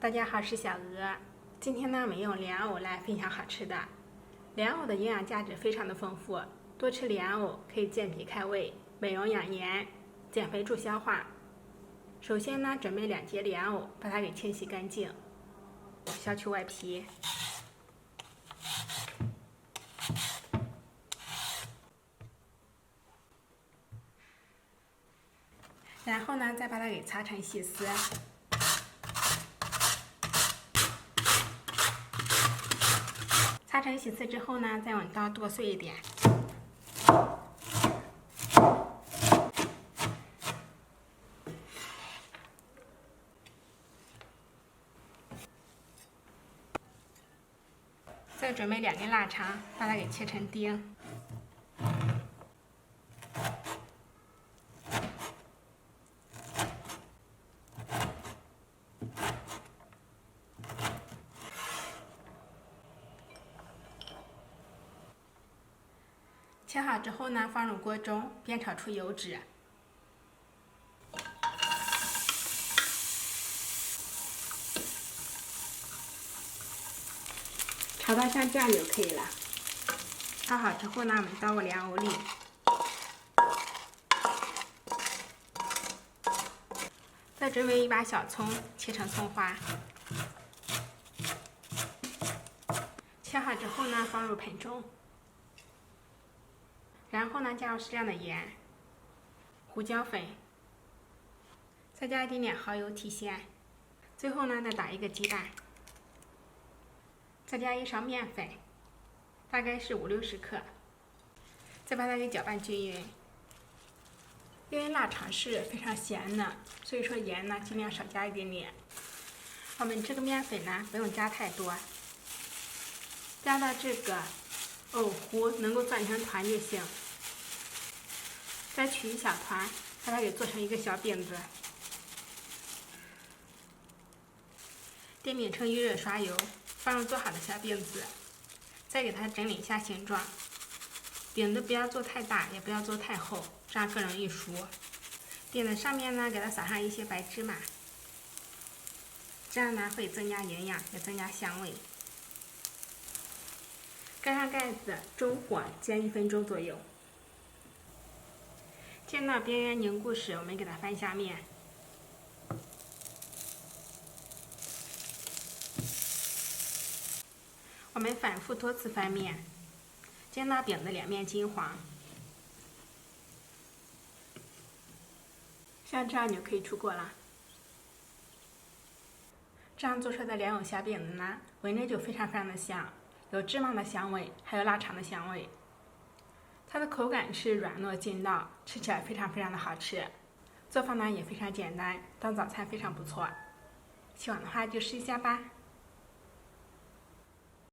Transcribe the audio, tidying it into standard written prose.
大家好，我是小鹅。今天呢，我们用莲藕来分享好吃的。莲藕的营养价值非常的丰富，多吃莲藕可以健脾开胃、美容养颜、减肥助消化。首先呢，准备2节莲藕，把它给清洗干净，削去外皮。然后呢，再把它给擦成细丝。擦成细丝之后呢，再用刀剁碎一点。再准备2根腊肠，把它给切成丁。切好之后呢，放入锅中煸炒出油脂。炒到像这样就可以了。炒好之后呢，我们倒入莲藕里，再准备1把小葱，切成葱花。切好之后呢，放入盆中，然后呢，加入适量的盐、胡椒粉，再加一点点蚝油提鲜。最后呢，再打1个鸡蛋。再加1勺面粉，大概是50-60克，再把它给搅拌均匀。因为腊肠是非常咸的，所以说盐呢尽量少加一点点。我们这个面粉呢不用加太多，加到这个藕糊能够攥成团就行。再取一小团，把它给做成一个小饼子。电饼称预热刷油。放入做好的小饼子，再给它整理一下形状。饼子不要做太大，也不要做太厚，这样更容易熟。饼子上面呢，给它撒上一些白芝麻，这样呢会增加营养，也增加香味。盖上盖子，中火煎1分钟左右。煎到边缘凝固时，我们给它翻下面。我们反复多次翻面，煎到饼的2面金黄，像这样就可以出锅了。这样做出来的莲藕小饼子呢，闻着就非常的香，有芝麻的香味，还有腊肠的香味。它的口感是软糯劲道，吃起来非常的好吃。做法呢也非常简单，当早餐非常不错。喜欢的话就试一下吧。